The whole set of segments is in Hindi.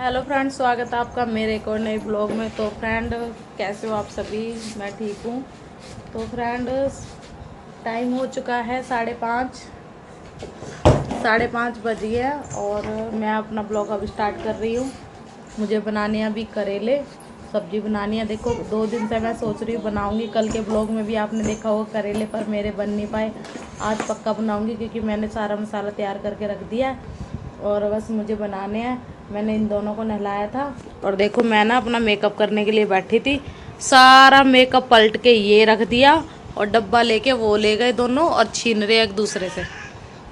हेलो फ्रेंड, स्वागत है आपका मेरे एक और नए ब्लॉग में। तो फ्रेंड, कैसे हो आप सभी? मैं ठीक हूँ। तो फ्रेंड, टाइम हो चुका है 5:30। 5:30 बज गया और मैं अपना ब्लॉग अब स्टार्ट कर रही हूँ। मुझे बनाने हैं अभी करेले, सब्जी बनानी है। देखो 2 दिन से मैं सोच रही हूँ बनाऊँगी। कल के ब्लॉग में भी आपने देखा होगा करेले, पर मेरे बन नहीं पाए। आज पक्का बनाऊँगी क्योंकि मैंने सारा मसाला तैयार करके रख दिया है और बस मुझे बनाने हैं। मैंने इन दोनों को नहलाया था और देखो मैं ना अपना मेकअप करने के लिए बैठी थी। सारा मेकअप पलट के ये रख दिया और डब्बा लेके वो ले गए दोनों और छीन रहे एक दूसरे से।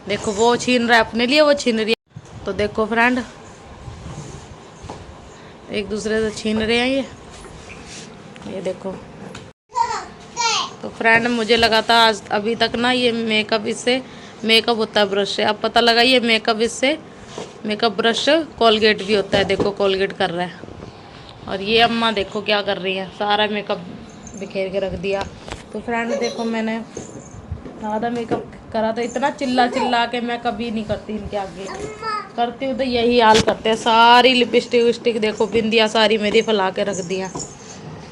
देखो वो छीन रहा है अपने लिए, वो छीन रही है। तो देखो फ्रेंड, एक दूसरे से छीन रहे हैं ये देखो। तो फ्रेंड, मुझे लगा था आज अभी तक ना ये मेकअप इससे मेकअप होता है ब्रश से, अब पता लगा ये मेकअप इससे मेकअप ब्रश कोलगेट भी होता है। देखो कोलगेट कर रहा है। और ये अम्मा देखो क्या कर रही है, सारा मेकअप बिखेर के रख दिया। तो फ्रेंड देखो, मैंने आधा मेकअप करा था। इतना चिल्ला चिल्ला के मैं कभी नहीं करती इनके आगे, करती हूँ तो यही हाल करते हैं। सारी लिपस्टिक विस्टिक देखो, बिंदिया सारी मेरी फैला के रख दिया।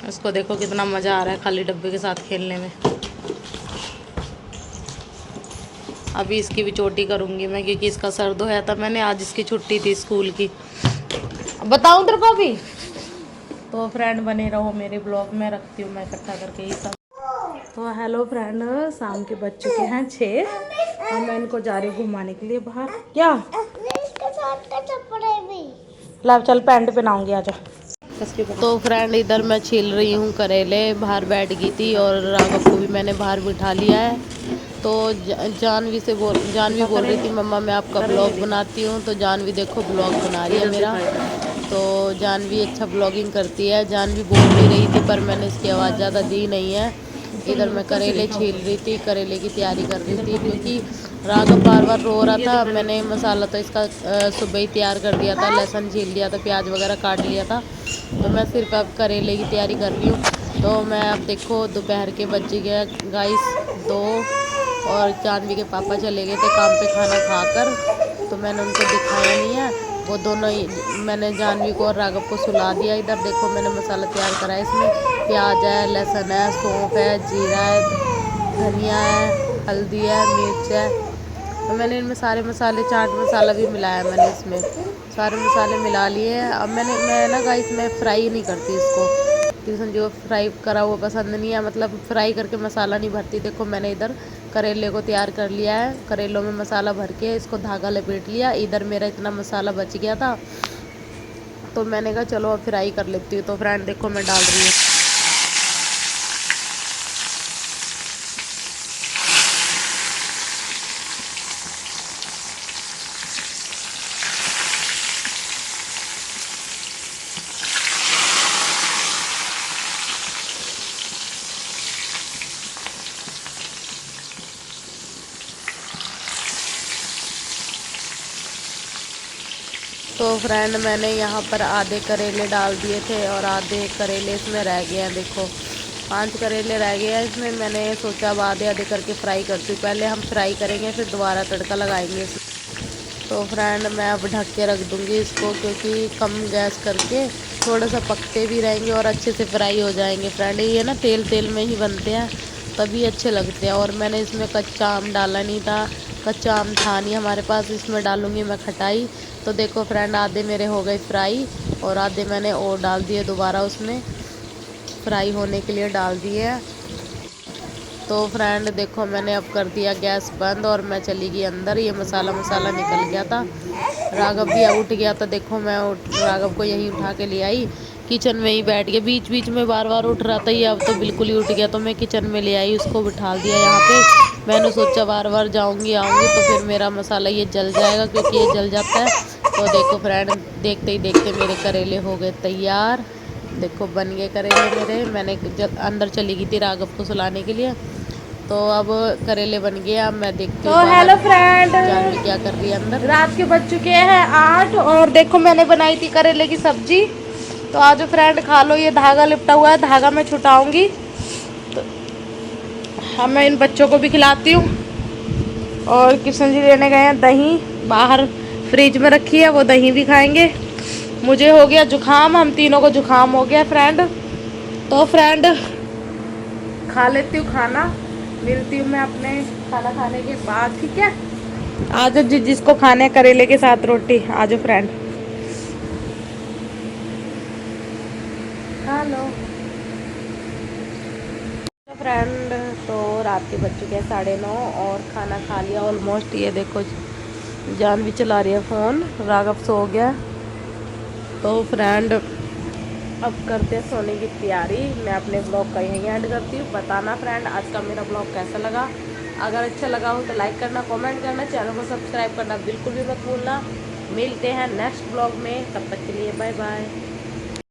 इसको देखो कितना मज़ा आ रहा है खाली डब्बे के साथ खेलने में। अभी इसकी भी चोटी करूँगी मैं क्योंकि इसका सर धोया था मैंने, आज इसकी छुट्टी थी स्कूल की। बताऊँ तेरे को अभी? तो फ्रेंड बने रहो मेरे ब्लॉग में, रखती हूँ मैं इकट्ठा करके ये सब। तो हेलो फ्रेंड, शाम के बज चुके हैं 6 और मैं इनको जा रही हूँ घुमाने के लिए बाहर। क्या ला, चल पैंट पहनाऊंगी, आजा। तो फ्रेंड, इधर मैं छील रही हूँ करेले। बाहर बैठ गई थी और राघव को भी मैंने बाहर बिठा लिया है। तो जानवी बोल रही थी मम्मा मैं आपका ब्लॉग बनाती हूँ। तो जानवी देखो ब्लॉग बना रही है मेरा। तो जानवी अच्छा ब्लॉगिंग करती है। जानवी बोल भी रही थी पर मैंने इसकी आवाज़ ज़्यादा दी नहीं है। इधर मैं करेले छील रही थी, करेले की तैयारी कर रही थी क्योंकि राघव बार बार रो रहा था। मैंने मसाला तो इसका सुबह ही तैयार कर दिया था, लहसुन छील दिया था, प्याज वगैरह काट लिया था। तो मैं सिर्फ अब करेले की तैयारी कर रही हूँ। तो मैं अब देखो दोपहर के बज गया गाइस 2 और जानवी के पापा चले गए थे काम पे खाना खाकर। तो मैंने उनको दिखाया नहीं है। वो दोनों ही, मैंने जानवी को और राघव को सुला दिया। इधर देखो मैंने मसाला तैयार करा है। इसमें प्याज है, लहसुन है, सौंफ है, जीरा है, धनिया है, हल्दी है, मिर्च है। तो मैंने इनमें सारे मसाले, चाट मसाला भी मिलाया मैंने इसमें, सारे मसाले मिला लिए हैं। अब मैं ना गाइस मैं फ्राई नहीं करती इसको क्योंकि जो फ्राई करा हुआ पसंद नहीं है, मतलब फ्राई करके मसाला नहीं भरती। देखो मैंने इधर करेले को तैयार कर लिया है, करेलों में मसाला भर के इसको धागा लपेट लिया। इधर मेरा इतना मसाला बच गया था तो मैंने कहा चलो अब फ्राई कर लेती हूँ। तो फ्रेंड देखो मैं डाल रही हूँ। तो फ्रेंड मैंने यहाँ पर आधे करेले डाल दिए थे और आधे करेले इसमें रह गए हैं। देखो 5 करेले रह गए हैं इसमें। मैंने सोचा अब आधे आधे करके फ्राई करती हूँ। पहले हम फ्राई करेंगे फिर दोबारा तड़का लगाएंगे इसमें। तो फ्रेंड मैं अब ढक के रख दूँगी इसको क्योंकि कम गैस करके थोड़ा सा पकते भी रहेंगे और अच्छे से फ्राई हो जाएंगे। फ्रेंड ये ना तेल तेल में ही बनते हैं तभी अच्छे लगते हैं। और मैंने इसमें कच्चा आम डाला नहीं था, कच्चा आम था नहीं हमारे पास। इसमें डालूँगी मैं खटाई। तो देखो फ्रेंड आधे मेरे हो गए फ्राई और आधे मैंने और डाल दिए दोबारा, उसमें फ्राई होने के लिए डाल दिए। तो फ्रेंड देखो मैंने अब कर दिया गैस बंद और मैं चली गई अंदर। ये मसाला निकल गया था। राघव भी उठ गया था। देखो मैं राघव को यहीं उठा के ले आई, किचन में ही बैठ गया। बीच बीच में बार बार उठ रहा था ये, अब तो बिल्कुल ही उठ गया। तो मैं किचन में ले आई, उसको बिठा दिया यहाँ पे। मैंने सोचा बार बार आऊँगी तो फिर मेरा मसाला ये जल जाएगा क्योंकि ये जल जाता है। तो देखो फ्रेंड देखते ही देखते मेरे करेले हो गए तैयार। देखो बन गए करेले मेरे। मैंने अंदर चली गई थी राघव को सुलाने के लिए। तो अब करेले बन गए। अब मैं देखती हूँ तो हेलो फ्रेंड, जानवी क्या कर रही है अंदर। रात के बज चुके हैं 8 और देखो मैंने बनाई थी करेले की सब्जी। तो आज फ्रेंड खा लो। ये धागा लिपटा हुआ है, धागा मैं छुटाऊंगी। तो अब मैं इन बच्चों को भी खिलाती हूँ। और किशन जी लेने गए हैं दही, बाहर फ्रिज में रखी है, वो दही भी खाएंगे। मुझे हो गया जुकाम, हम तीनों को जुकाम हो गया फ्रेंड। तो फ्रेंड खा लेती हूँ खाना, मिलती हूँ मैं अपने खाना खाने के बाद, ठीक है। आज जिसको खाने करेले के साथ रोटी, आज फ्रेंड खा लो। तो फ्रेंड तो रात के बज चुके हैं 9:30 और खाना खा लिया ऑलमोस्ट। ये देखो जान भी चला रही है फ़ोन, राघव सो गया। तो फ्रेंड अब करते हैं सोने की तैयारी। मैं अपने ब्लॉग का यहीं एंड करती हूँ। बताना फ्रेंड आज का मेरा ब्लॉग कैसा लगा। अगर अच्छा लगा हो तो लाइक करना, कमेंट करना, चैनल को सब्सक्राइब करना बिल्कुल भी मत भूलना। मिलते हैं नेक्स्ट ब्लॉग में, तब तक के लिए बाय बाय।